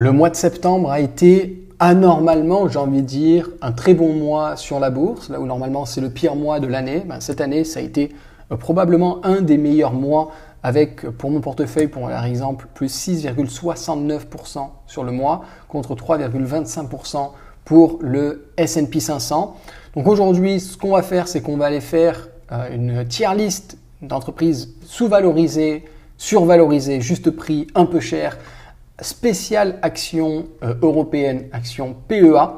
Le mois de septembre a été anormalement, j'ai envie de dire, un très bon mois sur la bourse, là où normalement c'est le pire mois de l'année. Cette année, ça a été probablement un des meilleurs mois avec, pour mon portefeuille, pour l'exemple, plus 6,69% sur le mois contre 3,25% pour le S&P 500. Donc aujourd'hui, ce qu'on va faire, c'est qu'on va aller faire une tier list d'entreprises sous-valorisées, survalorisées, juste prix, un peu cher, spéciale action européenne, action PEA.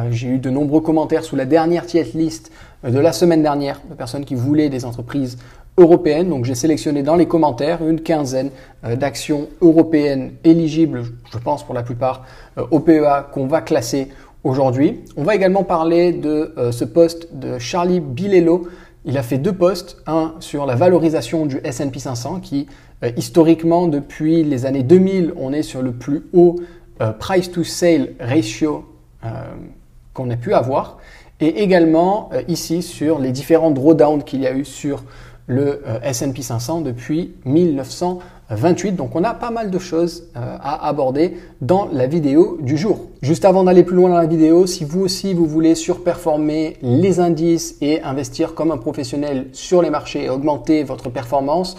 J'ai eu de nombreux commentaires sous la dernière tier list de la semaine dernière de personnes qui voulaient des entreprises européennes. Donc j'ai sélectionné dans les commentaires une quinzaine d'actions européennes éligibles, je pense pour la plupart, au PEA qu'on va classer aujourd'hui. On va également parler de ce post de Charlie Bilello. Il a fait deux posts, un sur la valorisation du S&P 500 qui historiquement depuis les années 2000 on est sur le plus haut price to sale ratio qu'on ait pu avoir et également ici sur les différents drawdowns qu'il y a eu sur le S&P 500 depuis 1928. Donc on a pas mal de choses à aborder dans la vidéo du jour. Juste avant d'aller plus loin dans la vidéo, si vous aussi vous voulez surperformer les indices et investir comme un professionnel sur les marchés et augmenter votre performance,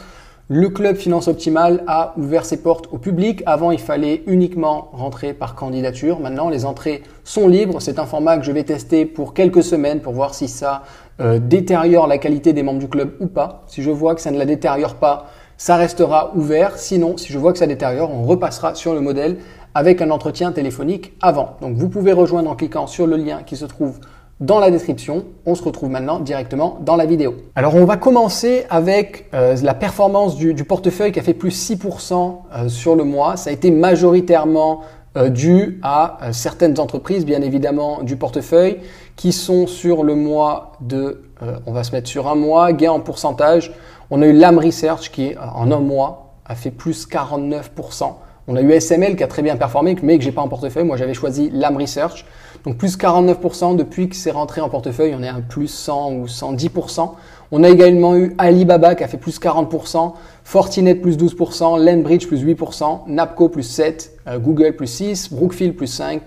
le club Finance Optimale a ouvert ses portes au public. Avant, il fallait uniquement rentrer par candidature. Maintenant, les entrées sont libres. C'est un format que je vais tester pour quelques semaines pour voir si ça détériore la qualité des membres du club ou pas. Si je vois que ça ne la détériore pas, ça restera ouvert. Sinon, si je vois que ça détériore, on repassera sur le modèle avec un entretien téléphonique avant. Donc, vous pouvez rejoindre en cliquant sur le lien qui se trouve dans la description. On se retrouve maintenant directement dans la vidéo. Alors on va commencer avec la performance du portefeuille qui a fait plus 6% sur le mois. Ça a été majoritairement dû à certaines entreprises, bien évidemment, du portefeuille qui sont sur le mois de, on va se mettre sur un mois, gain en pourcentage. On a eu Lam Research qui en un mois a fait plus 49%. On a eu SML qui a très bien performé, mais que j'ai pas en portefeuille. Moi, j'avais choisi Lam Research. Donc, plus 49% depuis que c'est rentré en portefeuille. On est à plus 100 ou 110%. On a également eu Alibaba qui a fait plus 40%, Fortinet plus 12%, Landbridge plus 8%, Napco plus 7%, Google plus 6%, Brookfield plus 5%,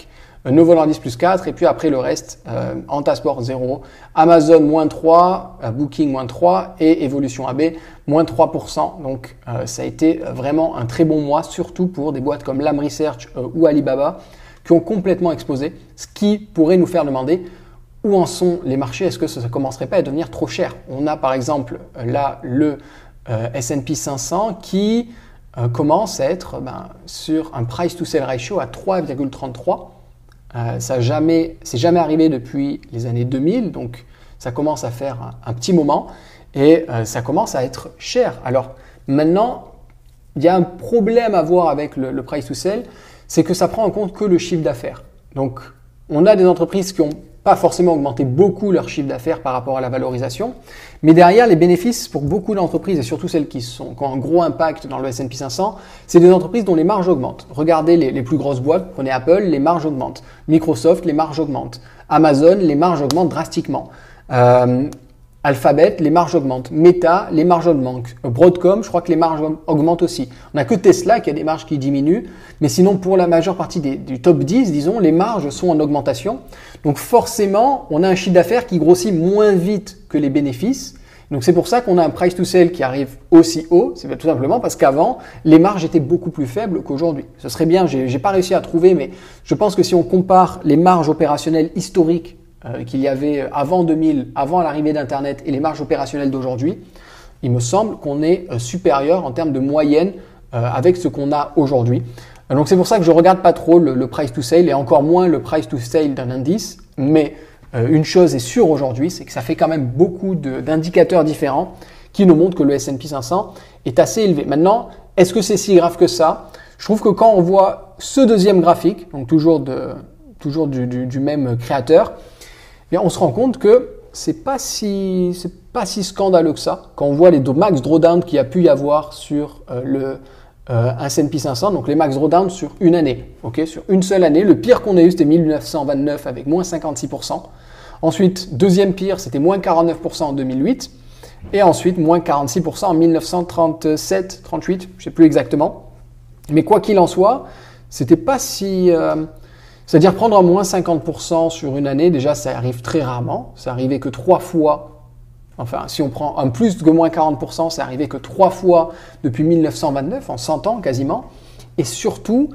Novo Nordisk plus 4%. Et puis après le reste, Antasport 0%, Amazon moins 3%, Booking moins 3% et Evolution AB moins 3%. Donc, ça a été vraiment un très bon mois, surtout pour des boîtes comme Lam Research ou Alibaba qui ont complètement explosé, ce qui pourrait nous faire demander où en sont les marchés. Est-ce que ça ne commencerait pas à devenir trop cher? On a par exemple là le S&P 500 qui commence à être sur un price to sale ratio à 3,33. C'est jamais arrivé depuis les années 2000, donc ça commence à faire un petit moment et ça commence à être cher. Alors maintenant, il y a un problème à voir avec le price to sale, c'est que ça prend en compte que le chiffre d'affaires. Donc, on a des entreprises qui n'ont pas forcément augmenté beaucoup leur chiffre d'affaires par rapport à la valorisation, mais derrière, les bénéfices pour beaucoup d'entreprises, et surtout celles qui ont un gros impact dans le S&P 500, c'est des entreprises dont les marges augmentent. Regardez les plus grosses boîtes, prenez Apple, les marges augmentent. Microsoft, les marges augmentent. Amazon, les marges augmentent drastiquement. Alphabet, les marges augmentent. Meta, les marges augmentent. Broadcom, je crois que les marges augmentent aussi. On n'a que Tesla qui a des marges qui diminuent. Mais sinon, pour la majeure partie du top 10, disons, les marges sont en augmentation. Donc forcément, on a un chiffre d'affaires qui grossit moins vite que les bénéfices. Donc c'est pour ça qu'on a un price to sale qui arrive aussi haut. C'est tout simplement parce qu'avant, les marges étaient beaucoup plus faibles qu'aujourd'hui. Ce serait bien, j'ai pas réussi à trouver, mais je pense que si on compare les marges opérationnelles historiques qu'il y avait avant 2000, avant l'arrivée d'Internet et les marges opérationnelles d'aujourd'hui, il me semble qu'on est supérieur en termes de moyenne avec ce qu'on a aujourd'hui. Donc c'est pour ça que je regarde pas trop le price to sale et encore moins le price to sale d'un indice. Mais une chose est sûre aujourd'hui, c'est que ça fait quand même beaucoup d'indicateurs différents qui nous montrent que le S&P 500 est assez élevé. Maintenant, est-ce que c'est si grave que ça? Je trouve que quand on voit ce deuxième graphique, donc toujours du même créateur, bien, on se rend compte que c'est pas si scandaleux que ça. Quand on voit les max drawdown qu'il y a pu y avoir sur le S&P 500, donc les max drawdown sur une année, sur une seule année. Le pire qu'on a eu, c'était 1929 avec moins 56%. Ensuite, deuxième pire, c'était moins 49% en 2008. Et ensuite, moins 46% en 1937, 38, je ne sais plus exactement. Mais quoi qu'il en soit, c'était pas si... c'est-à-dire prendre un moins 50% sur une année, déjà ça arrive très rarement. Ça arrivait que 3 fois, enfin si on prend un plus que moins 40%, ça arrivait que 3 fois depuis 1929, en 100 ans quasiment. Et surtout,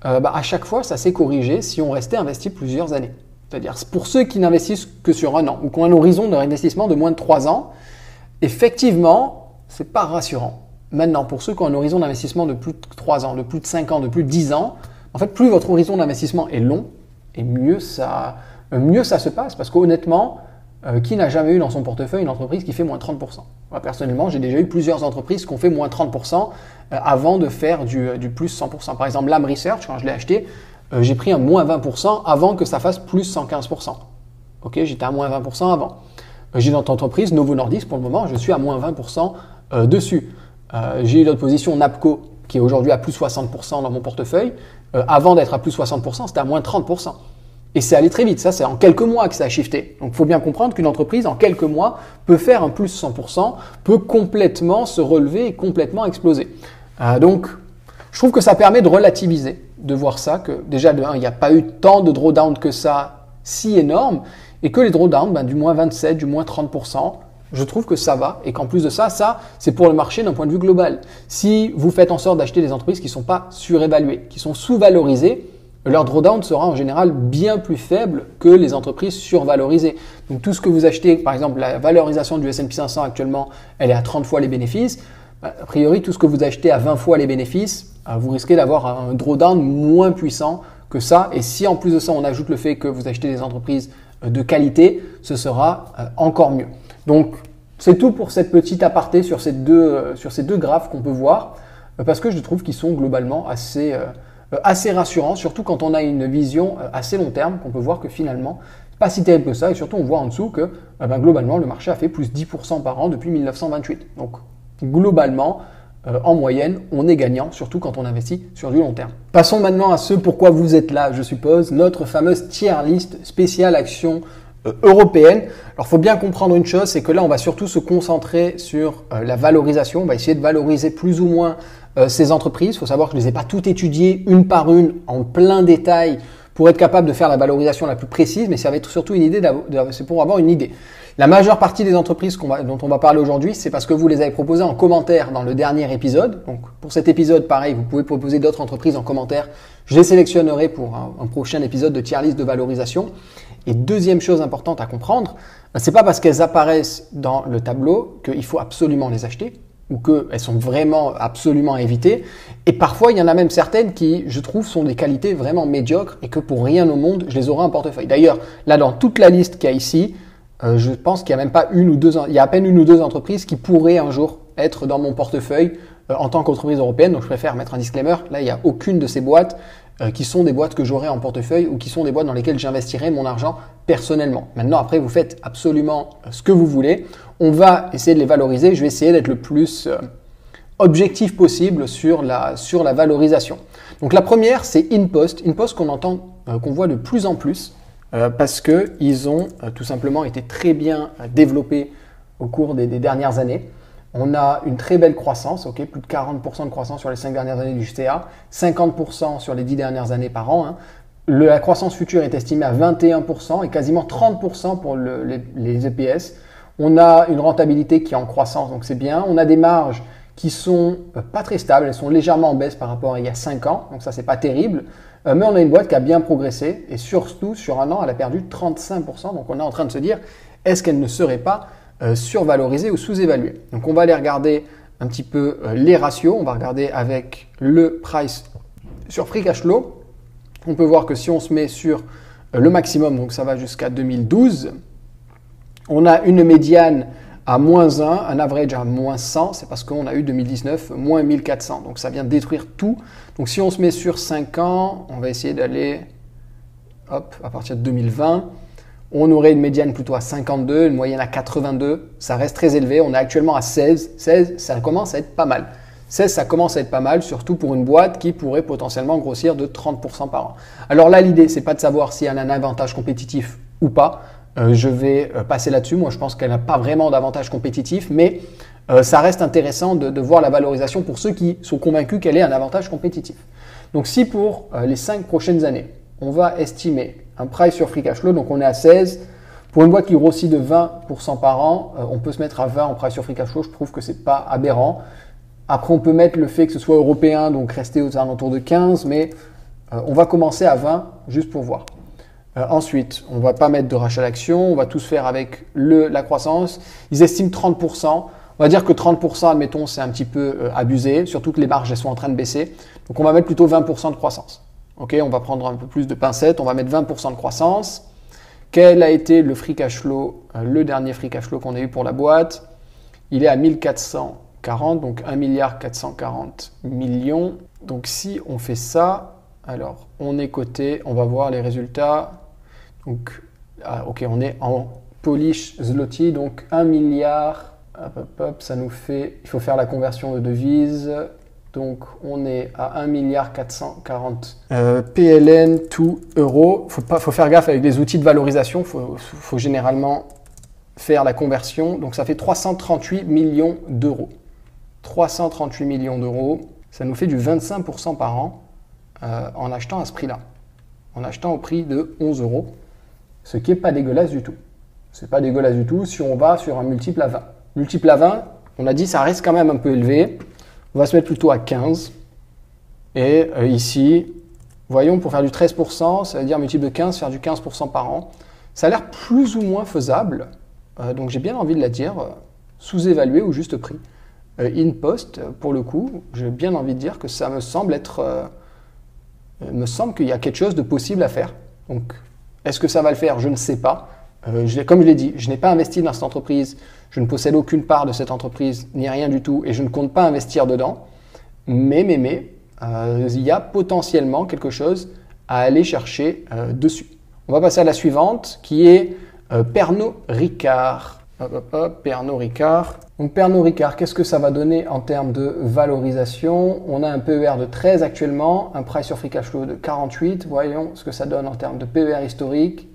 à chaque fois ça s'est corrigé si on restait investi plusieurs années. C'est-à-dire pour ceux qui n'investissent que sur un an ou qui ont un horizon d'investissement de moins de 3 ans, effectivement, c'est pas rassurant. Maintenant, pour ceux qui ont un horizon d'investissement de plus de 3 ans, de plus de 5 ans, de plus de 10 ans, en fait, plus votre horizon d'investissement est long, et mieux ça se passe. Parce qu'honnêtement, qui n'a jamais eu dans son portefeuille une entreprise qui fait moins 30%? Moi, personnellement, j'ai déjà eu plusieurs entreprises qui ont fait moins 30% avant de faire du plus 100%. Par exemple, Lam Research, quand je l'ai acheté, j'ai pris un moins 20% avant que ça fasse plus 115%. Ok, j'étais à moins 20% avant. J'ai notre entreprise, Novo Nordisk, pour le moment, je suis à moins 20% dessus. J'ai eu d'autres positions, Napco, qui est aujourd'hui à plus 60% dans mon portefeuille. Avant d'être à plus 60%, c'était à moins 30%. Et c'est allé très vite. Ça, c'est en quelques mois que ça a shifté. Donc, il faut bien comprendre qu'une entreprise, en quelques mois, peut faire un plus 100%, peut complètement se relever et complètement exploser. Donc, je trouve que ça permet de relativiser, de voir ça, que déjà, de 1, il n'y a pas eu tant de drawdown que ça, si énorme, et que les drawdowns, du moins 27, du moins 30%, je trouve que ça va et qu'en plus de ça, c'est pour le marché d'un point de vue global. Si vous faites en sorte d'acheter des entreprises qui ne sont pas surévaluées, qui sont sous-valorisées, leur drawdown sera en général bien plus faible que les entreprises survalorisées. Donc tout ce que vous achetez, par exemple la valorisation du S&P 500 actuellement, elle est à 30 fois les bénéfices. A priori, tout ce que vous achetez à 20 fois les bénéfices, vous risquez d'avoir un drawdown moins puissant que ça. Et si en plus de ça, on ajoute le fait que vous achetez des entreprises de qualité, ce sera encore mieux. Donc, c'est tout pour cette petite aparté sur ces deux graphes qu'on peut voir, parce que je trouve qu'ils sont globalement assez rassurants, surtout quand on a une vision assez long terme, qu'on peut voir que finalement, pas si terrible que ça, et surtout on voit en dessous que globalement, le marché a fait plus 10% par an depuis 1928. Donc, globalement, en moyenne, on est gagnant, surtout quand on investit sur du long terme. Passons maintenant à ce pourquoi vous êtes là, je suppose, notre fameuse tier list spéciale action européenne. Alors, il faut bien comprendre une chose, c'est que là, on va surtout se concentrer sur la valorisation. On va essayer de valoriser plus ou moins ces entreprises. Il faut savoir que je ne les ai pas toutes étudiées une par une en plein détail pour être capable de faire la valorisation la plus précise, mais ça va être surtout une idée, c'est pour avoir une idée. La majeure partie des entreprises dont on va parler aujourd'hui, c'est parce que vous les avez proposées en commentaire dans le dernier épisode. Donc, pour cet épisode, pareil, vous pouvez proposer d'autres entreprises en commentaire. Je les sélectionnerai pour un prochain épisode de tier list de valorisation. Et deuxième chose importante à comprendre, c'est pas parce qu'elles apparaissent dans le tableau qu'il faut absolument les acheter ou qu'elles sont vraiment absolument à éviter. Et parfois, il y en a même certaines qui, je trouve, sont des qualités vraiment médiocres et que pour rien au monde, je les aurai en portefeuille. D'ailleurs, là, dans toute la liste qu'il y a ici, je pense qu'il y a même pas il y a à peine une ou deux entreprises qui pourraient un jour être dans mon portefeuille en tant qu'entreprise européenne. Donc, je préfère mettre un disclaimer. Là, il n'y a aucune de ces boîtes qui sont des boîtes que j'aurai en portefeuille ou qui sont des boîtes dans lesquelles j'investirai mon argent personnellement. Maintenant, après, vous faites absolument ce que vous voulez. On va essayer de les valoriser. Je vais essayer d'être le plus objectif possible sur la valorisation. Donc, la première, c'est InPost. InPost qu'on voit de plus en plus parce qu'ils ont tout simplement été très bien développés au cours des dernières années. On a une très belle croissance, plus de 40% de croissance sur les 5 dernières années du JTA, 50% sur les 10 dernières années par an. La croissance future est estimée à 21% et quasiment 30% pour les EPS. On a une rentabilité qui est en croissance, donc c'est bien. On a des marges qui sont pas très stables, elles sont légèrement en baisse par rapport à il y a 5 ans, donc ça c'est pas terrible. Mais on a une boîte qui a bien progressé et surtout sur un an, elle a perdu 35%. Donc on est en train de se dire, est-ce qu'elle ne serait pas survalorisée ou sous-évaluée? Donc on va aller regarder un petit peu les ratios. On va regarder avec le price sur free cash flow. On peut voir que si on se met sur le maximum, donc ça va jusqu'à 2012, on a une médiane à moins 1, un average à moins 100, c'est parce qu'on a eu 2019 moins 1400, donc ça vient détruire tout. Donc si on se met sur 5 ans, on va essayer d'aller à partir de 2020, on aurait une médiane plutôt à 52, une moyenne à 82, ça reste très élevé, on est actuellement à 16, 16 ça commence à être pas mal. 16, ça commence à être pas mal, surtout pour une boîte qui pourrait potentiellement grossir de 30% par an. Alors là, l'idée, c'est pas de savoir si elle a un avantage compétitif ou pas. Je vais passer là-dessus. Moi, je pense qu'elle n'a pas vraiment d'avantage compétitif, mais ça reste intéressant de voir la valorisation pour ceux qui sont convaincus qu'elle ait un avantage compétitif. Donc si pour les 5 prochaines années, on va estimer un price sur free cash flow, donc on est à 16, pour une boîte qui grossit de 20% par an, on peut se mettre à 20 en price sur free cash flow, je trouve que c'est pas aberrant. Après, on peut mettre le fait que ce soit européen, donc rester aux alentours de 15, mais on va commencer à 20 juste pour voir. Ensuite, on ne va pas mettre de rachat d'actions, on va tous faire avec la croissance. Ils estiment 30%. On va dire que 30%, admettons, c'est un petit peu abusé, surtout que les marges elles sont en train de baisser. Donc, on va mettre plutôt 20% de croissance. Ok, on va prendre un peu plus de pincettes, on va mettre 20% de croissance. Quel a été le free cash flow, le dernier free cash flow qu'on a eu pour la boîte? Il est à 1440, donc 1,440 milliard. Donc, si on fait ça, alors on est coté, on va voir les résultats. Donc, ok, on est en Polish zloty, donc 1 milliard. Ça nous fait, il faut faire la conversion de devise. Donc, on est à 1,440 milliard PLN to euro. Faut faire gaffe avec les outils de valorisation. Faut généralement faire la conversion. Donc, ça fait 338 millions d'euros. 338 millions d'euros. Ça nous fait du 25% par an en achetant à ce prix-là. En achetant au prix de 11 euros. Ce qui n'est pas dégueulasse du tout. C'est pas dégueulasse du tout si on va sur un multiple à 20. Multiple à 20, on a dit ça reste quand même un peu élevé. On va se mettre plutôt à 15. Et ici, voyons, pour faire du 13%, ça veut dire multiple de 15, faire du 15% par an. Ça a l'air plus ou moins faisable. Donc j'ai bien envie de la dire, sous-évalué ou juste prix. In post, pour le coup, j'ai bien envie de dire que ça me semble être... me semble qu'il y a quelque chose de possible à faire. Donc, est-ce que ça va le faire? Je ne sais pas. Comme je l'ai dit, je n'ai pas investi dans cette entreprise, je ne possède aucune part de cette entreprise, ni rien du tout, et je ne compte pas investir dedans. Mais, il y a potentiellement quelque chose à aller chercher dessus. On va passer à la suivante, qui est Pernod Ricard. Pernod Ricard. Donc Pernod Ricard, qu'est-ce que ça va donner en termes de valorisation? On a un PER de 13 actuellement, un price sur free cash flow de 48. Voyons ce que ça donne en termes de PER historique.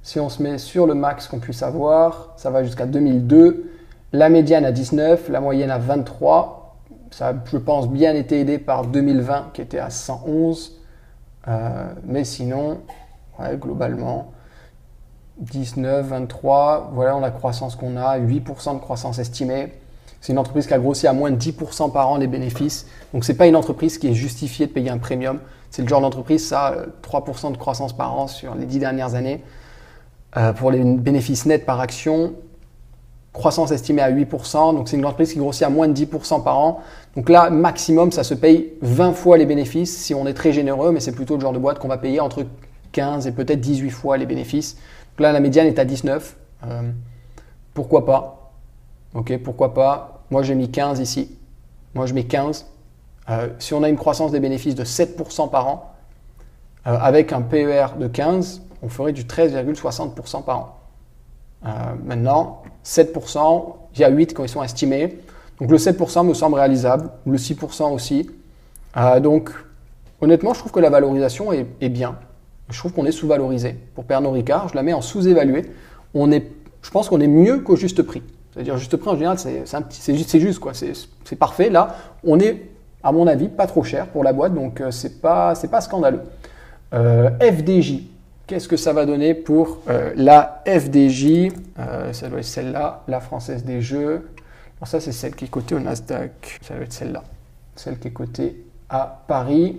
Si on se met sur le max qu'on puisse avoir, ça va jusqu'à 2002. La médiane à 19, la moyenne à 23. Ça a, je pense, bien été aidé par 2020 qui était à 111. Mais sinon, ouais, globalement... 19, 23, voilà la croissance qu'on a, 8% de croissance estimée. C'est une entreprise qui a grossi à moins de 10% par an les bénéfices. Donc, ce n'est pas une entreprise qui est justifiée de payer un premium. C'est le genre d'entreprise, ça, 3% de croissance par an sur les 10 dernières années. Pour les bénéfices nets par action, croissance estimée à 8%. Donc, c'est une entreprise qui grossit à moins de 10% par an. Donc là, maximum, ça se paye 20 fois les bénéfices si on est très généreux, mais c'est plutôt le genre de boîte qu'on va payer entre 15 et peut-être 18 fois les bénéfices. Donc là, la médiane est à 19. Pourquoi pas? Ok, pourquoi pas? Moi, j'ai mis 15 ici. Moi, je mets 15. Si on a une croissance des bénéfices de 7% par an, avec un PER de 15, on ferait du 13,60% par an. Maintenant, 7%, il y a 8 quand ils sont estimés. Donc le 7% me semble réalisable, le 6% aussi. Donc, honnêtement, je trouve que la valorisation est bien. Je trouve qu'on est sous-valorisé. Pour Pernod Ricard, je la mets en sous-évalué. Je pense qu'on est mieux qu'au juste prix. C'est-à-dire, juste prix, en général, c'est juste, quoi. C'est parfait. Là, on est, à mon avis, pas trop cher pour la boîte, donc c'est pas scandaleux. FDJ, qu'est-ce que ça va donner pour la FDJ? Ça doit être celle-là, la Française des Jeux. Alors ça, c'est celle qui est cotée au Nasdaq. Ça doit être celle-là. Celle qui est cotée à Paris.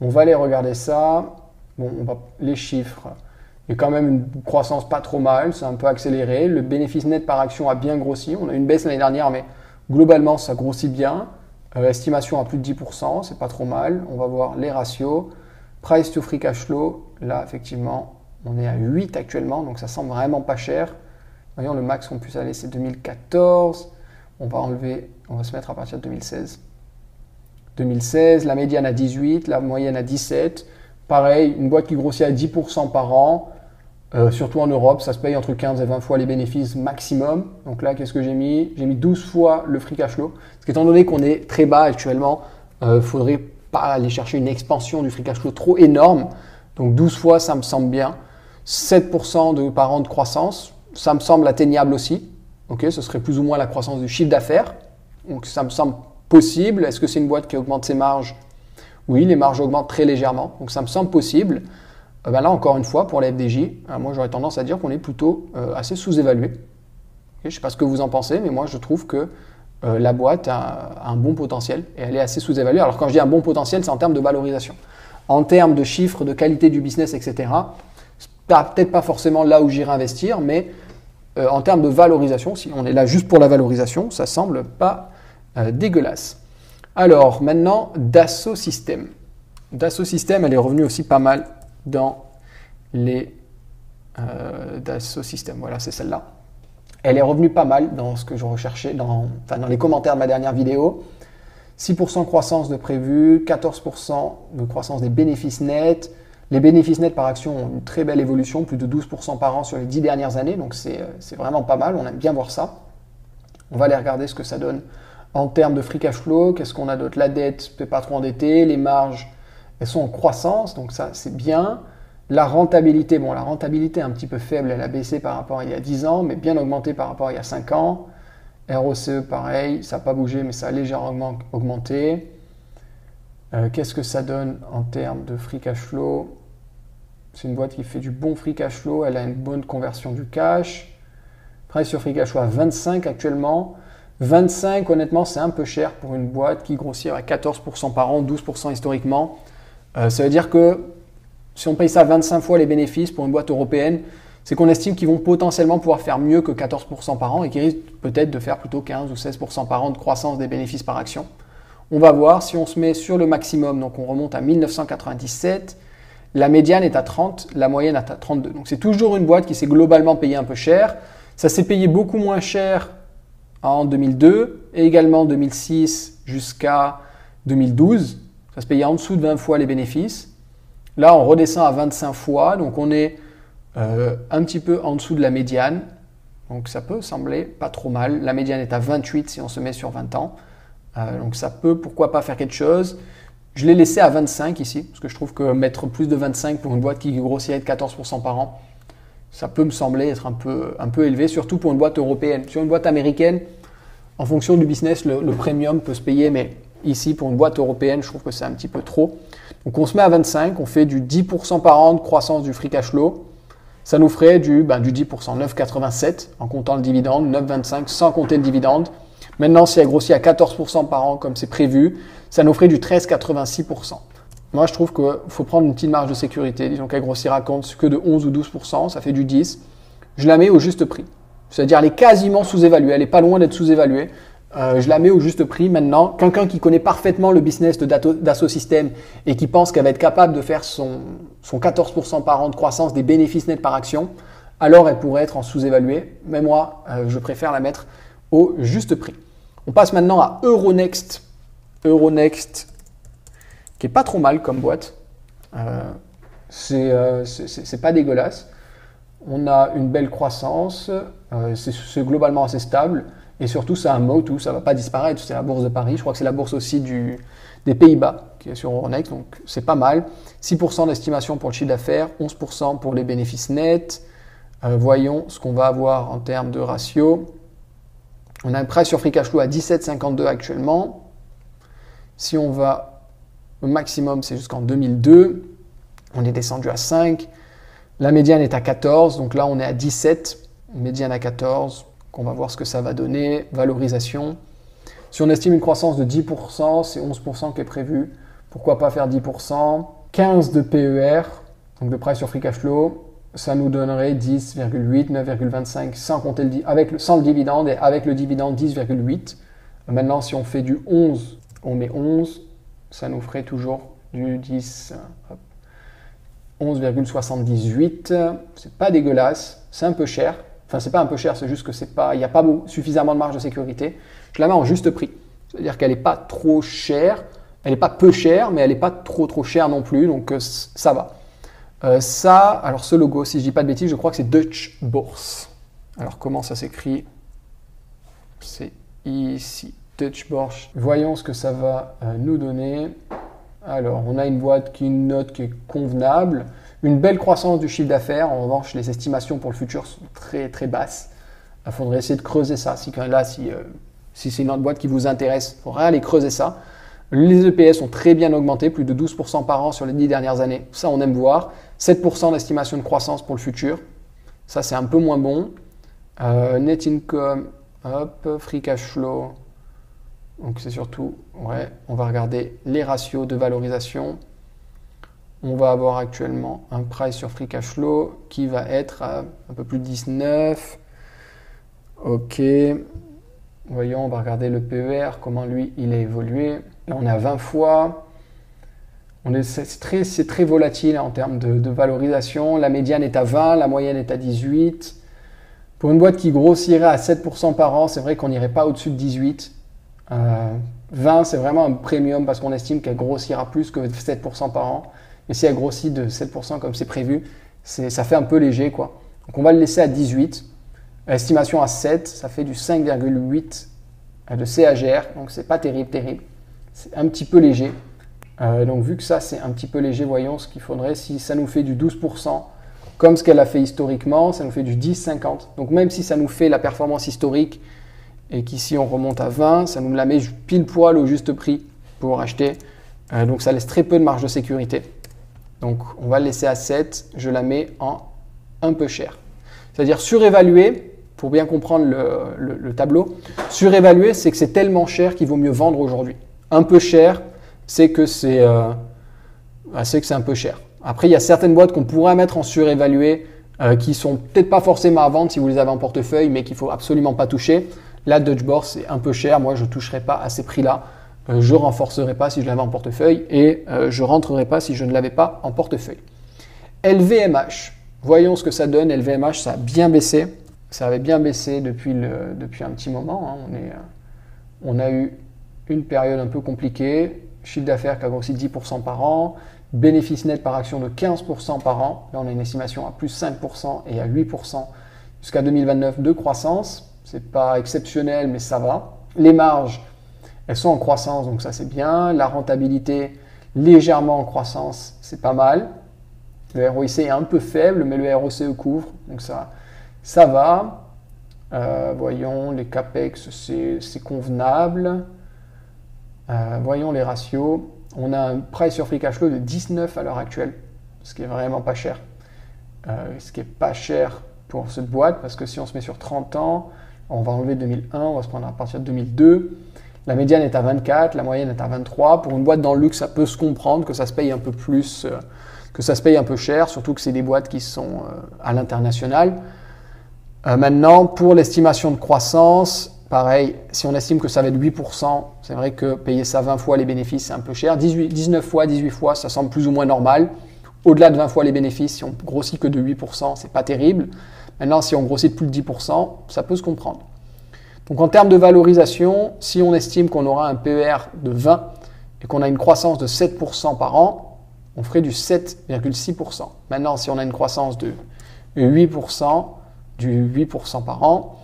On va aller regarder ça. Bon, les chiffres, il y a quand même une croissance pas trop mal, c'est un peu accéléré. Le bénéfice net par action a bien grossi. On a eu une baisse l'année dernière, mais globalement, ça grossit bien. Estimation à plus de 10%, c'est pas trop mal. On va voir les ratios. Price to free cash flow, là, effectivement, on est à 8 actuellement, donc ça semble vraiment pas cher. Voyons, le max qu'on puisse aller, c'est 2014. On va se mettre à partir de 2016. 2016, la médiane à 18, la moyenne à 17. Pareil, une boîte qui grossit à 10% par an, surtout en Europe, ça se paye entre 15 et 20 fois les bénéfices maximum. Donc là, qu'est-ce que j'ai mis? J'ai mis 12 fois le free cash flow. Parce qu'étant donné qu'on est très bas actuellement, il ne faudrait pas aller chercher une expansion du free cash flow trop énorme. Donc 12 fois, ça me semble bien. 7% par an de croissance, ça me semble atteignable aussi. Okay, ce serait plus ou moins la croissance du chiffre d'affaires. Donc ça me semble possible. Est-ce que c'est une boîte qui augmente ses marges? Oui, les marges augmentent très légèrement, donc ça me semble possible. Là, encore une fois, pour la FDJ, moi j'aurais tendance à dire qu'on est plutôt assez sous-évalué. Je ne sais pas ce que vous en pensez, mais moi je trouve que la boîte a un bon potentiel et elle est assez sous-évaluée. Alors quand je dis un bon potentiel, c'est en termes de valorisation. En termes de chiffres, de qualité du business, etc., peut-être pas forcément là où j'irai investir, mais en termes de valorisation, si on est là juste pour la valorisation, ça semble pas dégueulasse. Alors maintenant, Dassault Systèmes. Dassault Systèmes, elle est revenue aussi pas mal dans les Dassault Systèmes. Voilà, c'est celle-là. Elle est revenue pas mal dans ce que je recherchais, dans les commentaires de ma dernière vidéo. 6% de croissance de prévu, 14% de croissance des bénéfices nets. Les bénéfices nets par action ont une très belle évolution, plus de 12% par an sur les 10 dernières années, donc c'est vraiment pas mal, on aime bien voir ça. On va aller regarder ce que ça donne en termes de free cash flow. Qu'est-ce qu'on a d'autre? La dette, peut pas trop endettée, les marges, elles sont en croissance, donc ça c'est bien. La rentabilité, bon la rentabilité est un petit peu faible, elle a baissé par rapport à il y a 10 ans, mais bien augmenté par rapport à il y a 5 ans. ROCE pareil, ça n'a pas bougé, mais ça a légèrement augmenté. Qu'est-ce que ça donne en termes de free cash flow? C'est une boîte qui fait du bon free cash flow, elle a une bonne conversion du cash. Price sur free cash flow à 25 actuellement. 25, honnêtement, c'est un peu cher pour une boîte qui grossit à 14% par an, 12% historiquement. Ça veut dire que si on paye ça 25 fois les bénéfices pour une boîte européenne, c'est qu'on estime qu'ils vont potentiellement pouvoir faire mieux que 14% par an et qu'ils risquent peut-être de faire plutôt 15 ou 16% par an de croissance des bénéfices par action. On va voir si on se met sur le maximum, donc on remonte à 1997, la médiane est à 30, la moyenne est à 32. Donc c'est toujours une boîte qui s'est globalement payée un peu cher. Ça s'est payé beaucoup moins cher en 2002 et également en 2006 jusqu'à 2012. Ça se payait en dessous de 20 fois les bénéfices. Là, on redescend à 25 fois, donc on est un petit peu en dessous de la médiane. Donc ça peut sembler pas trop mal. La médiane est à 28 si on se met sur 20 ans. Donc ça peut, pourquoi pas, faire quelque chose. Je l'ai laissé à 25 ici, parce que je trouve que mettre plus de 25 pour une boîte qui grossirait de 14% par an, ça peut me sembler être un peu élevé, surtout pour une boîte européenne. Sur une boîte américaine, en fonction du business, le premium peut se payer, mais ici, pour une boîte européenne, je trouve que c'est un petit peu trop. Donc on se met à 25, on fait du 10% par an de croissance du free cash flow. Ça nous ferait du 10%, 9,87 en comptant le dividende, 9,25 sans compter le dividende. Maintenant, si elle grossit à 14% par an comme c'est prévu, ça nous ferait du 13,86%. Moi, je trouve qu'il faut prendre une petite marge de sécurité. Disons qu'elle grossira que de 11 ou 12%, ça fait du 10. Je la mets au juste prix. C'est-à-dire elle est quasiment sous-évaluée, elle n'est pas loin d'être sous-évaluée. Je la mets au juste prix maintenant. Quelqu'un qui connaît parfaitement le business de Dassault Systèmes et qui pense qu'elle va être capable de faire son 14% par an de croissance des bénéfices nets par action, alors elle pourrait être en sous-évaluée. Mais moi, je préfère la mettre au juste prix. On passe maintenant à Euronext. Euronext, qui est pas trop mal comme boîte. C'est pas dégueulasse. On a une belle croissance. C'est globalement assez stable. Et surtout, ça a un mot où ça ne va pas disparaître. C'est la bourse de Paris. Je crois que c'est la bourse aussi des Pays-Bas qui est sur Euronext. Donc, c'est pas mal. 6% d'estimation pour le chiffre d'affaires, 11% pour les bénéfices nets. Voyons ce qu'on va avoir en termes de ratio. On a un price sur free cash flow à 17,52 actuellement. Si on va au maximum, c'est jusqu'en 2002. On est descendu à 5. La médiane est à 14. Donc là, on est à 17. Médiane à 14. On va voir ce que ça va donner. Valorisation. Si on estime une croissance de 10%, c'est 11% qui est prévu. Pourquoi pas faire 10%? 15 de PER, donc de price sur free cash flow. Ça nous donnerait 10,8, 9,25 sans le dividende et avec le dividende 10,8. Maintenant, si on fait du 11, on met 11, ça nous ferait toujours du 11,78. C'est pas dégueulasse, c'est un peu cher. Enfin, c'est pas un peu cher, c'est juste que il n'y a pas suffisamment de marge de sécurité. Je la mets en juste prix. C'est-à-dire qu'elle n'est pas trop chère, elle n'est pas peu chère, mais elle n'est pas trop chère non plus, donc ça va. Alors ce logo, si je dis pas de bêtises, je crois que c'est Deutsche Börse. Alors comment ça s'écrit? C'est ici, Deutsche Börse. Voyons ce que ça va nous donner. Alors, on a une boîte qui a une note qui est convenable, une belle croissance du chiffre d'affaires. En revanche, les estimations pour le futur sont très très basses. Il faudrait essayer de creuser ça. Si c'est une autre boîte qui vous intéresse, il faudrait aller creuser ça. Les EPS ont très bien augmenté, plus de 12% par an sur les 10 dernières années. Ça, on aime voir. 7% d'estimation de croissance pour le futur. Ça, c'est un peu moins bon. Net income, hop, free cash flow. Donc, c'est surtout, ouais, on va regarder les ratios de valorisation. On va avoir actuellement un price sur free cash flow qui va être à un peu plus de 19. Ok. Voyons, on va regarder le PER, comment lui, il a évolué. Là, on est à 20 fois. C'est très volatile en termes de valorisation. La médiane est à 20, la moyenne est à 18. Pour une boîte qui grossirait à 7% par an, c'est vrai qu'on n'irait pas au-dessus de 18. 20, c'est vraiment un premium parce qu'on estime qu'elle grossira plus que 7% par an. Mais si elle grossit de 7% comme c'est prévu, ça fait un peu léger, quoi. Donc on va le laisser à 18. Estimation à 7, ça fait du 5,8 de CAGR. Donc c'est pas terrible. C'est un petit peu léger. Donc vu que ça c'est un petit peu léger, voyons ce qu'il faudrait. Si ça nous fait du 12%, comme ce qu'elle a fait historiquement, ça nous fait du 10,50. Donc même si ça nous fait la performance historique et qu'ici on remonte à 20, ça nous la met pile poil au juste prix pour acheter. Donc ça laisse très peu de marge de sécurité. Donc on va le laisser à 7, je la mets en un peu cher. C'est-à-dire surévalué, pour bien comprendre le tableau, surévalué c'est que c'est tellement cher qu'il vaut mieux vendre aujourd'hui. Un peu cher, c'est que c'est un peu cher. Après, il y a certaines boîtes qu'on pourrait mettre en surévalué qui sont peut-être pas forcément à vendre si vous les avez en portefeuille, mais qu'il faut absolument pas toucher. Là, Deutsche Börse, c'est un peu cher. Moi, je ne toucherai pas à ces prix-là. Je ne renforcerai pas si je l'avais en portefeuille et je ne rentrerai pas si je ne l'avais pas en portefeuille. LVMH, voyons ce que ça donne. LVMH, ça a bien baissé. Ça avait bien baissé depuis un petit moment. Hein. On a eu une période un peu compliquée. Chiffre d'affaires qui a grossi 10% par an. Bénéfice net par action de 15% par an. Là, on a une estimation à plus 5% et à 8% jusqu'à 2029 de croissance. Ce n'est pas exceptionnel, mais ça va. Les marges, elles sont en croissance, donc ça c'est bien. La rentabilité, légèrement en croissance, c'est pas mal. Le ROIC est un peu faible, mais le ROCE couvre, donc ça va. Voyons, les CAPEX, c'est convenable. Voyons les ratios. On a un price sur free cash flow de 19 à l'heure actuelle, ce qui est vraiment pas cher. Ce qui est pas cher pour cette boîte, parce que si on se met sur 30 ans, on va enlever 2001, on va se prendre à partir de 2002. La médiane est à 24, la moyenne est à 23. Pour une boîte dans le luxe, ça peut se comprendre que ça se paye un peu plus, que ça se paye un peu cher, surtout que c'est des boîtes qui sont à l'international. Maintenant, pour l'estimation de croissance, pareil, si on estime que ça va être 8%, c'est vrai que payer ça 20 fois les bénéfices, c'est un peu cher. 19 fois, 18 fois, ça semble plus ou moins normal. Au-delà de 20 fois les bénéfices, si on grossit que de 8%, c'est pas terrible. Maintenant, si on grossit de plus de 10%, ça peut se comprendre. Donc en termes de valorisation, si on estime qu'on aura un PER de 20 et qu'on a une croissance de 7% par an, on ferait du 7,6%. Maintenant, si on a une croissance de 8%, du 8% par an,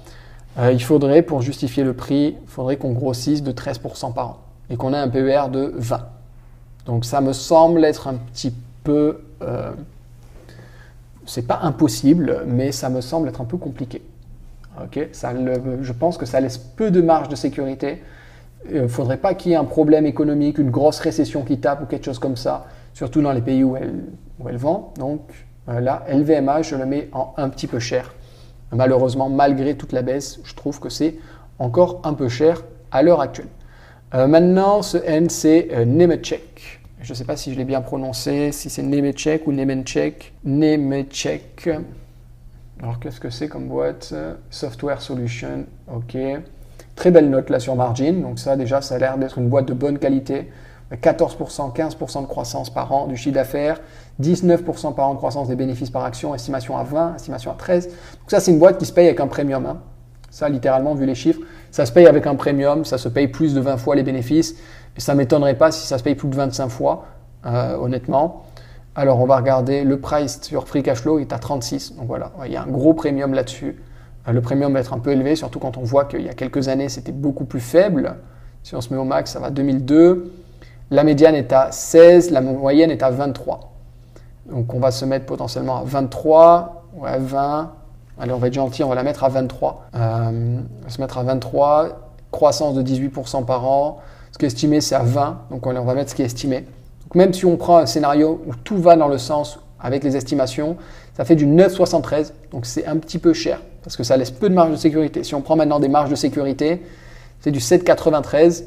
il faudrait, pour justifier le prix, il faudrait qu'on grossisse de 13% par an et qu'on ait un PER de 20. Donc ça me semble être un petit peu... c'est pas impossible, mais ça me semble être un peu compliqué. Okay, je pense que ça laisse peu de marge de sécurité. Il ne faudrait pas qu'il y ait un problème économique, une grosse récession qui tape ou quelque chose comme ça, surtout dans les pays où elle vend. Donc là, LVMH, je le mets en un petit peu cher. Malheureusement, malgré toute la baisse, je trouve que c'est encore un peu cher à l'heure actuelle. Maintenant, ce N, c'est Nemetschek. Je ne sais pas si je l'ai bien prononcé, si c'est Nemetschek ou Nemetschek. Nemetschek. Alors, qu'est-ce que c'est comme boîte? Software Solution, ok. Très belle note là sur margin. Donc ça, déjà, ça a l'air d'être une boîte de bonne qualité. 14%, 15% de croissance par an du chiffre d'affaires. 19% par an de croissance des bénéfices par action. Estimation à 20, estimation à 13. Donc ça, c'est une boîte qui se paye avec un premium. Hein. Ça, littéralement, vu les chiffres, ça se paye avec un premium. Ça se paye plus de 20 fois les bénéfices. Et ça ne m'étonnerait pas si ça se paye plus de 25 fois, honnêtement. Alors, on va regarder le price sur free cash flow, il est à 36. Donc voilà, il y a un gros premium là-dessus. Le premium va être un peu élevé, surtout quand on voit qu'il y a quelques années, c'était beaucoup plus faible. Si on se met au max, ça va 2002. La médiane est à 16, la moyenne est à 23. Donc, on va se mettre potentiellement à 23, ouais, 20. Allez, on va être gentil, on va la mettre à 23. On va se mettre à 23. Croissance de 18% par an. Ce qui est estimé, c'est à 20. Donc on va mettre ce qui est estimé. Donc même si on prend un scénario où tout va dans le sens avec les estimations, ça fait du 9,73. Donc c'est un petit peu cher parce que ça laisse peu de marge de sécurité. Si on prend maintenant des marges de sécurité, c'est du 7,93.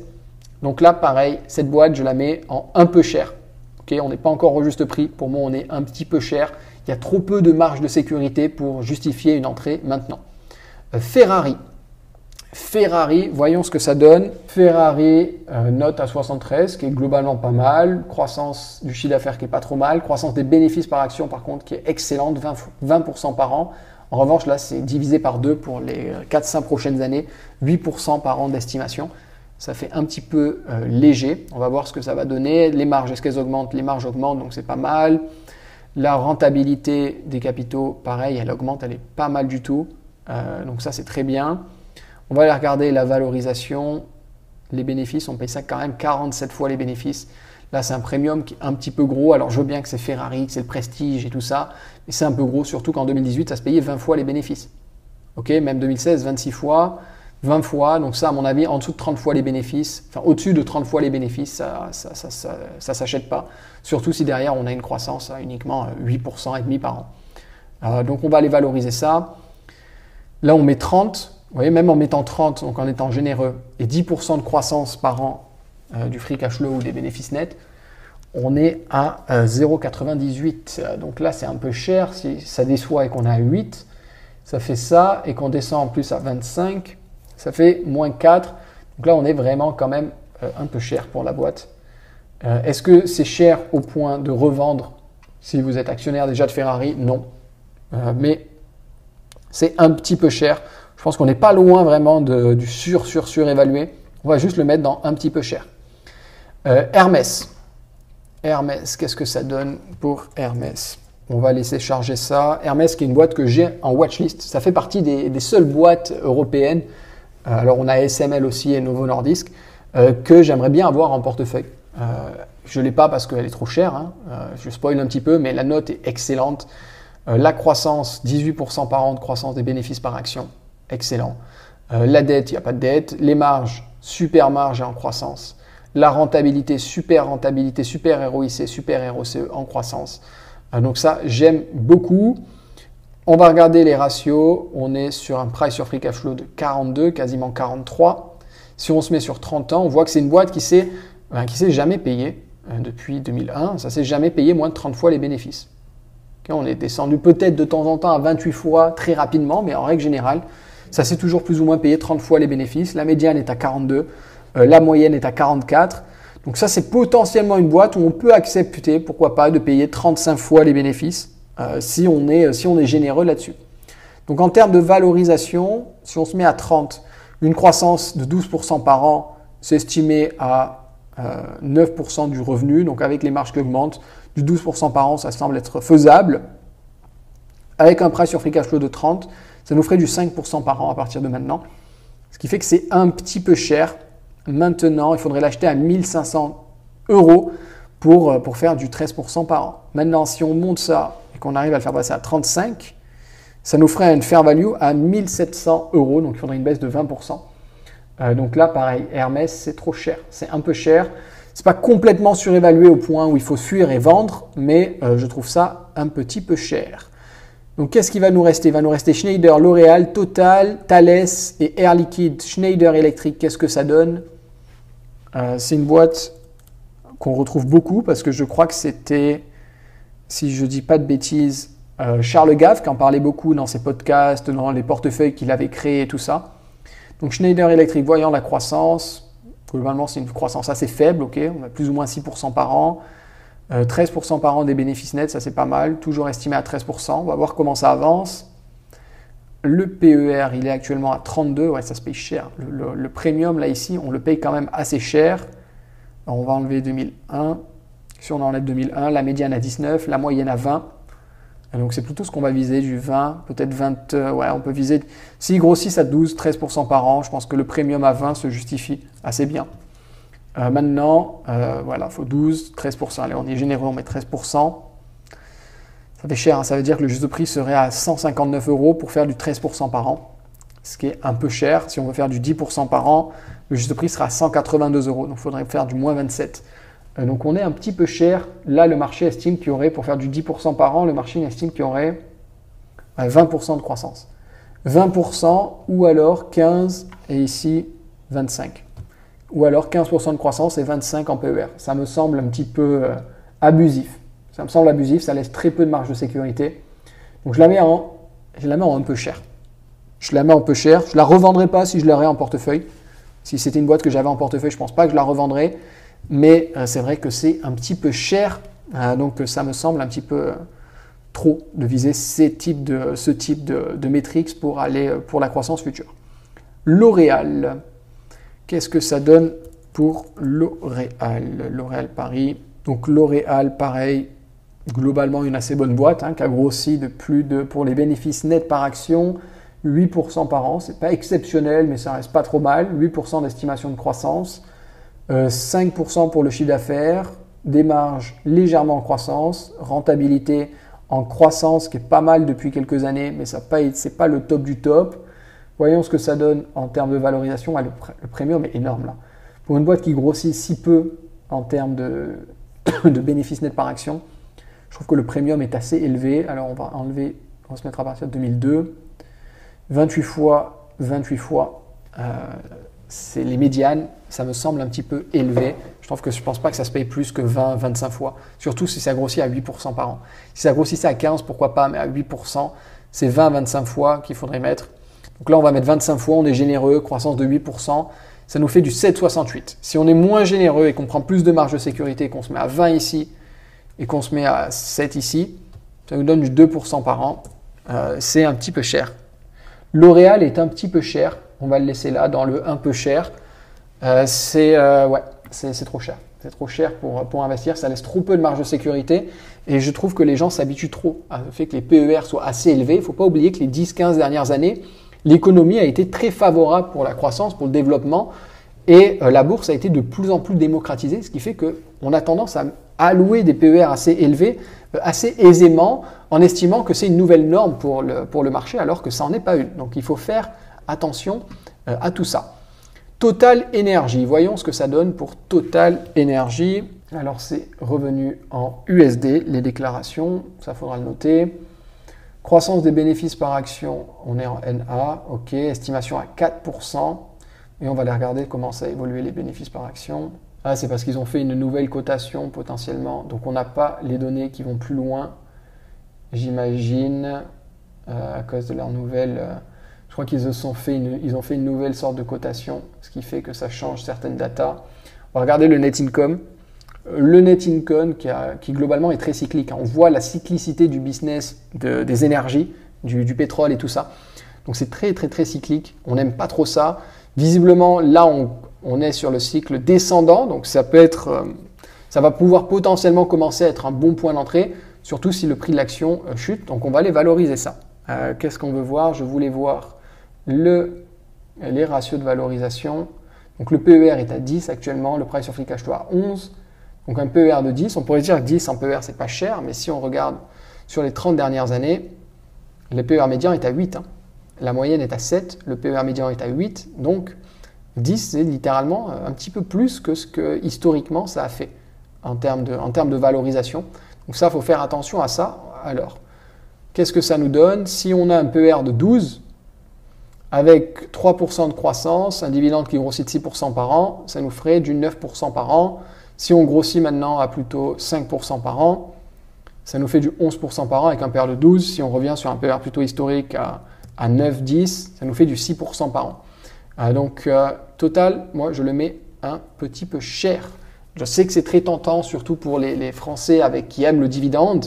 Donc là, pareil, cette boîte, je la mets en un peu cher. Okay, on n'est pas encore au juste prix. Pour moi, on est un petit peu cher. Il y a trop peu de marge de sécurité pour justifier une entrée maintenant. Ferrari. Ferrari, voyons ce que ça donne. Ferrari, note à 73, qui est globalement pas mal. Croissance du chiffre d'affaires qui est pas trop mal. Croissance des bénéfices par action, par contre, qui est excellente, 20% par an. En revanche, là, c'est divisé par 2 pour les 4-5 prochaines années, 8% par an d'estimation. Ça fait un petit peu léger. On va voir ce que ça va donner. Les marges, est-ce qu'elles augmentent? Les marges augmentent, donc c'est pas mal. La rentabilité des capitaux, pareil, elle augmente, elle est pas mal du tout. Donc ça, c'est très bien. On va aller regarder la valorisation, les bénéfices. On paye ça quand même 47 fois les bénéfices. Là, c'est un premium qui est un petit peu gros. Alors, je veux bien que c'est Ferrari, que c'est le prestige et tout ça. Mais c'est un peu gros, surtout qu'en 2018, ça se payait 20 fois les bénéfices. Ok, même 2016, 26 fois. 20 fois, donc ça à mon avis en dessous de 30 fois les bénéfices, enfin au-dessus de 30 fois les bénéfices, ça s'achète pas. Surtout si derrière on a une croissance à uniquement 8% et demi par an. Donc on va aller valoriser ça. Là on met 30, vous voyez même en mettant 30, donc en étant généreux, et 10% de croissance par an du free cash flow ou des bénéfices nets, on est à 0,98. Donc là c'est un peu cher, si ça déçoit et qu'on a 8, ça fait ça, et qu'on descend en plus à 25. Ça fait moins 4. Donc là, on est vraiment quand même un peu cher pour la boîte. Est-ce que c'est cher au point de revendre si vous êtes actionnaire déjà de Ferrari? Non. Mais c'est un petit peu cher. Je pense qu'on n'est pas loin vraiment du surévalué. On va juste le mettre dans un petit peu cher. Hermès. Hermès, qu'est-ce que ça donne pour Hermès? On va laisser charger ça. Hermès, qui est une boîte que j'ai en watchlist. Ça fait partie des seules boîtes européennes. Alors on a SML aussi et Novo Nordisk que j'aimerais bien avoir en portefeuille. Je ne l'ai pas parce qu'elle est trop chère, hein. Je spoil un petit peu, mais la note est excellente. La croissance, 18% par an de croissance des bénéfices par action, excellent. La dette, il n'y a pas de dette. Les marges, super marge et en croissance. La rentabilité, super ROIC, super ROCE en croissance. Donc ça, j'aime beaucoup. On va regarder les ratios. On est sur un price sur free cash flow de 42, quasiment 43. Si on se met sur 30 ans, on voit que c'est une boîte qui s'est jamais payée depuis 2001. Ça s'est jamais payé moins de 30 fois les bénéfices. Okay, on est descendu peut-être de temps en temps à 28 fois très rapidement, mais en règle générale, ça s'est toujours plus ou moins payé 30 fois les bénéfices. La médiane est à 42, la moyenne est à 44. Donc ça, c'est potentiellement une boîte où on peut accepter, pourquoi pas, de payer 35 fois les bénéfices. Si on est généreux là-dessus. Donc en termes de valorisation, si on se met à 30, une croissance de 12% par an, c'est estimé à 9% du revenu, donc avec les marges qui augmentent, du 12% par an, ça semble être faisable. Avec un price sur free cash flow de 30, ça nous ferait du 5% par an à partir de maintenant. Ce qui fait que c'est un petit peu cher. Maintenant, il faudrait l'acheter à 1500 € pour faire du 13% par an. Maintenant, si on monte ça et qu'on arrive à le faire passer à 35, ça nous ferait une fair value à 1700 €, donc il faudrait une baisse de 20%. Donc là, pareil, Hermès, c'est trop cher, c'est un peu cher. C'est pas complètement surévalué au point où il faut fuir et vendre, mais je trouve ça un petit peu cher. Donc qu'est-ce qui va nous rester? Il va nous rester Schneider, L'Oréal, Total, Thales et Air Liquide. Schneider Electric, qu'est-ce que ça donne? C'est une boîte qu'on retrouve beaucoup parce que je crois que c'était, si je ne dis pas de bêtises, Charles Gave qui en parlait beaucoup dans ses podcasts, dans les portefeuilles qu'il avait créés et tout ça. Donc Schneider Electric, voyant la croissance, globalement c'est une croissance assez faible, ok, on a plus ou moins 6% par an, 13% par an des bénéfices nets, ça c'est pas mal, toujours estimé à 13%, on va voir comment ça avance. Le PER, il est actuellement à 32, ouais ça se paye cher. Le premium là ici, on le paye quand même assez cher. Alors, on va enlever 2001. Si on enlève 2001, la médiane à 19, la moyenne à 20. Et donc c'est plutôt ce qu'on va viser, du 20, peut-être 20, ouais on peut viser. S'il grossit à 12, 13% par an, je pense que le premium à 20 se justifie assez bien. Maintenant, voilà, il faut 12, 13%. Allez, on est généreux, on met 13%. Ça fait cher, hein, ça veut dire que le juste prix serait à 159 € pour faire du 13% par an. ce qui est un peu cher. Si on veut faire du 10% par an, le juste prix sera 182 euros. Donc il faudrait faire du moins 27. Donc on est un petit peu cher. Là, le marché estime qu'il y aurait, pour faire du 10% par an, le marché estime qu'il y aurait 20% de croissance. 20% ou alors 15 et ici 25. Ou alors 15% de croissance et 25 en PER. Ça me semble un petit peu abusif. Ça me semble abusif, ça laisse très peu de marge de sécurité. Donc je la mets en un peu cher. Je la mets en peu cher. Je ne la revendrai pas si je l'aurais en portefeuille. Si c'était une boîte que j'avais en portefeuille, je ne pense pas que je la revendrais. Mais c'est vrai que c'est un petit peu cher. Donc ça me semble un petit peu trop de viser ce type de métriques pour aller pour la croissance future. L'Oréal. Qu'est-ce que ça donne pour L'Oréal? L'Oréal Paris. Donc L'Oréal, pareil, globalement une assez bonne boîte qui a grossi pour les bénéfices nets par action, 8% par an. C'est pas exceptionnel, mais ça reste pas trop mal. 8% d'estimation de croissance, 5% pour le chiffre d'affaires, des marges légèrement en croissance, rentabilité en croissance qui est pas mal depuis quelques années, mais c'est pas le top du top. Voyons ce que ça donne en termes de valorisation. Le premium est énorme là. Pour une boîte qui grossit si peu en termes de bénéfices nets par action, je trouve que le premium est assez élevé. Alors on va se mettre à partir de 2002. 28 fois, c'est les médianes. Ça me semble un petit peu élevé. Je pense pas que ça se paye plus que 20, 25 fois. Surtout si ça grossit à 8% par an. Si ça grossissait à 15, pourquoi pas, mais à 8%, c'est 20, 25 fois qu'il faudrait mettre. Donc là, on va mettre 25 fois, on est généreux, croissance de 8%, ça nous fait du 7,68. Si on est moins généreux et qu'on prend plus de marge de sécurité, qu'on se met à 20 ici et qu'on se met à 7 ici, ça nous donne du 2% par an. C'est un petit peu cher. L'Oréal est un petit peu cher, on va le laisser là dans le un peu cher. C'est trop cher. C'est trop cher pour investir, ça laisse trop peu de marge de sécurité et je trouve que les gens s'habituent trop au fait que les PER soient assez élevés. Il ne faut pas oublier que les 10-15 dernières années, l'économie a été très favorable pour la croissance, pour le développement et la bourse a été de plus en plus démocratisée, ce qui fait qu'on a tendance à allouer des PER assez élevés, assez aisément, en estimant que c'est une nouvelle norme pour le marché alors que ça n'en est pas une. Donc il faut faire attention à tout ça. Total Energy, voyons ce que ça donne pour Total Energy. Alors c'est revenu en USD, les déclarations, ça faudra le noter. Croissance des bénéfices par action, on est en NA, ok, estimation à 4%. Et on va aller regarder comment ça a évolué les bénéfices par action. Ah, c'est parce qu'ils ont fait une nouvelle cotation potentiellement, donc on n'a pas les données qui vont plus loin, j'imagine, à cause de leur nouvelle... Je crois qu'ils ont fait une nouvelle sorte de cotation, ce qui fait que ça change certaines datas. On va regarder le net income. Le net income qui globalement est très cyclique. On voit la cyclicité du business des énergies, du pétrole et tout ça. Donc c'est très très très cyclique. On n'aime pas trop ça. Visiblement, là on est sur le cycle descendant. Donc ça va pouvoir potentiellement commencer à être un bon point d'entrée, surtout si le prix de l'action chute. Donc on va aller valoriser ça. Qu'est-ce qu'on veut voir? Je voulais voir les ratios de valorisation. Donc le PER est à 10 actuellement, le price of free cash flow à 11. Donc un PER de 10, on pourrait dire que 10 en PER c'est pas cher, mais si on regarde sur les 30 dernières années, le PER médian est à 8. La moyenne est à 7, le PER médian est à 8. Donc 10 c'est littéralement un petit peu plus que ce que historiquement ça a fait en termes de valorisation. Donc ça, il faut faire attention à ça. Alors, qu'est-ce que ça nous donne? Si on a un PER de 12, avec 3% de croissance, un dividende qui grossit de 6% par an, ça nous ferait du 9% par an. Si on grossit maintenant à plutôt 5% par an, ça nous fait du 11% par an avec un PER de 12. Si on revient sur un PER plutôt historique à 9-10, ça nous fait du 6% par an. Donc, total, moi, je le mets un petit peu cher. Je sais que c'est très tentant, surtout pour les Français qui aiment le dividende.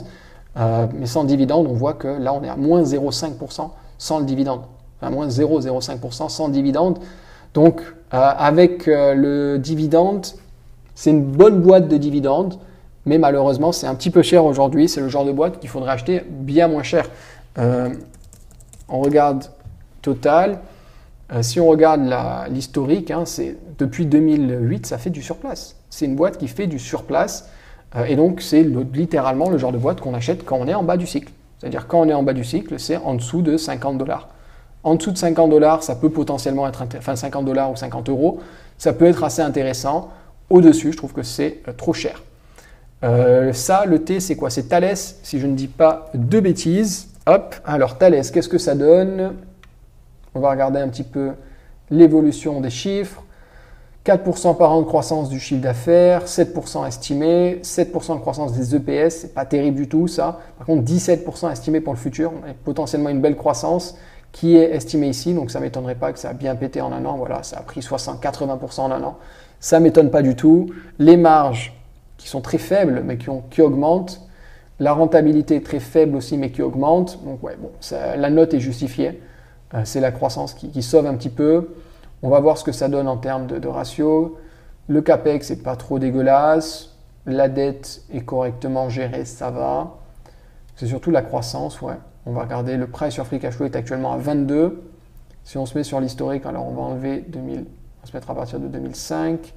Mais sans dividende, on voit que là, on est à moins 0,5% sans le dividende. À moins 0,05% sans dividende. Donc, avec le dividende, c'est une bonne boîte de dividende, mais malheureusement, c'est un petit peu cher aujourd'hui. C'est le genre de boîte qu'il faudrait acheter bien moins cher. On regarde Total. Si on regarde l'historique, c'est depuis 2008, ça fait du surplace. C'est une boîte qui fait du surplace. Et donc, c'est littéralement le genre de boîte qu'on achète quand on est en bas du cycle. C'est-à-dire quand on est en bas du cycle, c'est en dessous de $50. En dessous de 50 $, ça peut potentiellement être, enfin 50 $ ou 50 €, ça peut être assez intéressant. Au-dessus, je trouve que c'est trop cher. Ça, le T, c'est quoi? C'est Thales, si je ne dis pas de bêtises. Hop, alors Thales, qu'est-ce que ça donne? On va regarder un petit peu l'évolution des chiffres. 4% par an de croissance du chiffre d'affaires, 7% estimé, 7% de croissance des EPS, c'est pas terrible du tout ça. Par contre, 17% estimé pour le futur, on a potentiellement une belle croissance qui est estimée ici, donc ça ne m'étonnerait pas que ça a bien pété en un an. Voilà, ça a pris 60-80% en un an. Ça ne m'étonne pas du tout. Les marges qui sont très faibles mais qui augmentent. La rentabilité est très faible aussi mais qui augmente. Donc ouais, bon, la note est justifiée. C'est la croissance qui sauve un petit peu. On va voir ce que ça donne en termes de ratio. Le CAPEX n'est pas trop dégueulasse. La dette est correctement gérée, ça va. C'est surtout la croissance, ouais. On va regarder, le price sur free cash flow est actuellement à 22. Si on se met sur l'historique, alors on va enlever 2000, on va se mettre à partir de 2005.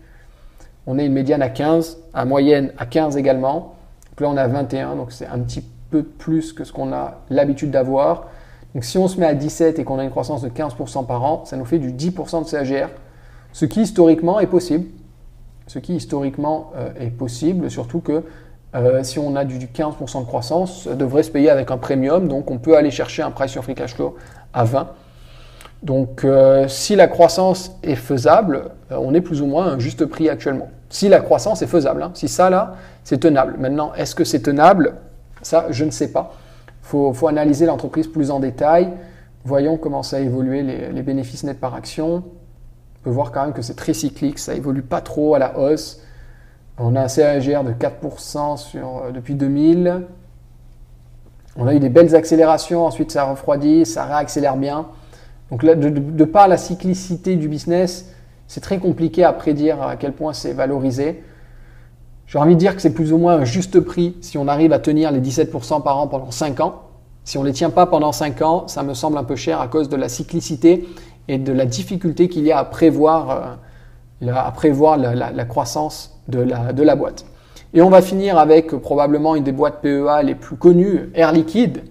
On est une médiane à 15, à moyenne à 15 également. Donc là, on est à 21, donc c'est un petit peu plus que ce qu'on a l'habitude d'avoir. Donc si on se met à 17 et qu'on a une croissance de 15% par an, ça nous fait du 10% de CAGR, ce qui historiquement est possible. Surtout que si on a du 15% de croissance, ça devrait se payer avec un premium, donc on peut aller chercher un price sur free cash flow à 20. Donc si la croissance est faisable, on est plus ou moins à un juste prix actuellement. Si la croissance est faisable, hein. Si ça là, c'est tenable. Maintenant, est-ce que c'est tenable? Ça, je ne sais pas. Il faut analyser l'entreprise plus en détail. Voyons comment ça a évolué les bénéfices nets par action. On peut voir quand même que c'est très cyclique, ça évolue pas trop à la hausse. On a un CAGR de 4% depuis 2000. On a eu des belles accélérations, ensuite ça refroidit, ça réaccélère bien. Donc là, de par la cyclicité du business, c'est très compliqué à prédire à quel point c'est valorisé. J'ai envie de dire que c'est plus ou moins un juste prix si on arrive à tenir les 17% par an pendant 5 ans. Si on ne les tient pas pendant 5 ans, ça me semble un peu cher à cause de la cyclicité et de la difficulté qu'il y a à prévoir, la croissance de la boîte. Et on va finir avec probablement une des boîtes PEA les plus connues, Air Liquide.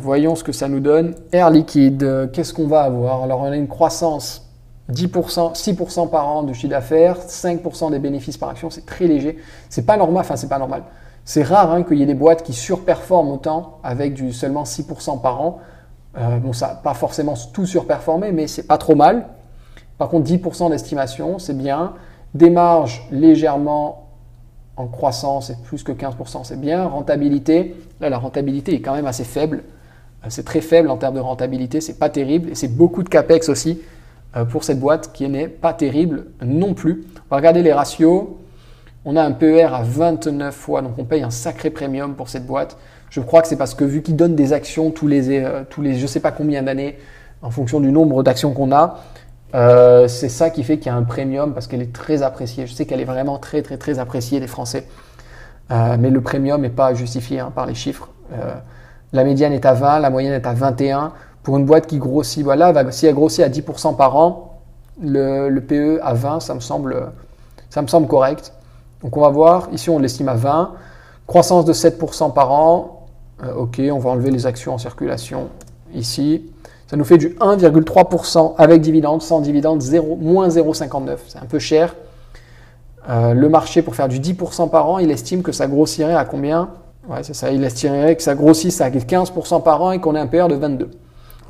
Voyons ce que ça nous donne. Air Liquide, qu'est-ce qu'on va avoir? Alors on a une croissance 10%, 6% par an de chiffre d'affaires, 5% des bénéfices par action, c'est très léger. C'est pas normal, enfin c'est pas normal. C'est rare qu'il y ait des boîtes qui surperforment autant avec du seulement 6% par an. Bon, ça n'a pas forcément tout surperformé, mais c'est pas trop mal. Par contre, 10% d'estimation, c'est bien. Des marges légèrement en croissance et plus que 15%, c'est bien. Rentabilité, là la rentabilité est quand même assez faible. C'est très faible en termes de rentabilité, c'est pas terrible. Et c'est beaucoup de CAPEX aussi pour cette boîte qui n'est pas terrible non plus. On va regarder les ratios. On a un PER à 29 fois, donc on paye un sacré premium pour cette boîte. Je crois que c'est parce que vu qu'ils donnent des actions tous les je ne sais pas combien d'années, en fonction du nombre d'actions qu'on a, c'est ça qui fait qu'il y a un premium parce qu'elle est très appréciée. Je sais qu'elle est vraiment très très très appréciée des Français, mais le premium n'est pas justifié par les chiffres. La médiane est à 20, la moyenne est à 21. Pour une boîte qui grossit, voilà, si elle grossit à 10% par an, le PE à 20, ça me semble correct. Donc on va voir, ici on l'estime à 20, croissance de 7% par an, ok, on va enlever les actions en circulation ici, ça nous fait du 1,3% avec dividende, sans dividende, moins 0,59, c'est un peu cher. Le marché pour faire du 10% par an, il estime que ça grossirait à combien? Ouais, c'est ça, il estimerait que ça grossisse à 15% par an et qu'on ait un PER de 22.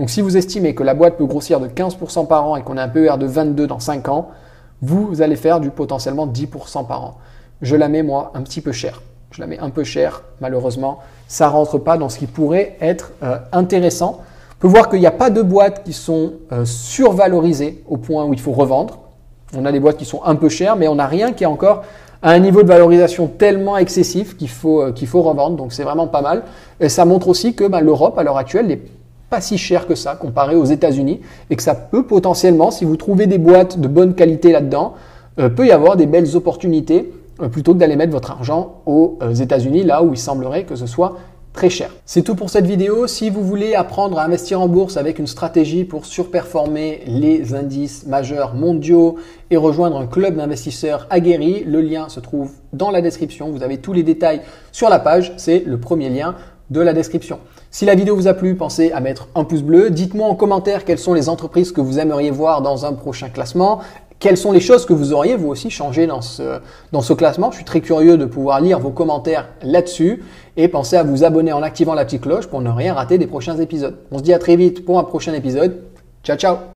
Donc si vous estimez que la boîte peut grossir de 15% par an et qu'on ait un PER de 22 dans 5 ans, vous allez faire du potentiellement 10% par an. Je la mets, moi, un petit peu cher. Je la mets un peu cher, malheureusement. Ça ne rentre pas dans ce qui pourrait être intéressant. On peut voir qu'il n'y a pas de boîtes qui sont survalorisées au point où il faut revendre. On a des boîtes qui sont un peu chères, mais on n'a rien qui est encore à un niveau de valorisation tellement excessif qu'il faut revendre. Donc c'est vraiment pas mal. Et ça montre aussi que l'Europe, à l'heure actuelle, n'est pas si cher que ça comparé aux États-Unis et que ça peut potentiellement, si vous trouvez des boîtes de bonne qualité là-dedans, peut y avoir des belles opportunités plutôt que d'aller mettre votre argent aux États-Unis, là où il semblerait que ce soit très cher. C'est tout pour cette vidéo. Si vous voulez apprendre à investir en bourse avec une stratégie pour surperformer les indices majeurs mondiaux et rejoindre un club d'investisseurs aguerris, le lien se trouve dans la description. Vous avez tous les détails sur la page. C'est le premier lien de la description. Si la vidéo vous a plu, pensez à mettre un pouce bleu. Dites-moi en commentaire quelles sont les entreprises que vous aimeriez voir dans un prochain classement. Quelles sont les choses que vous auriez vous aussi changé dans ce classement? Je suis très curieux de pouvoir lire vos commentaires là-dessus. Et pensez à vous abonner en activant la petite cloche pour ne rien rater des prochains épisodes. On se dit à très vite pour un prochain épisode. Ciao, ciao!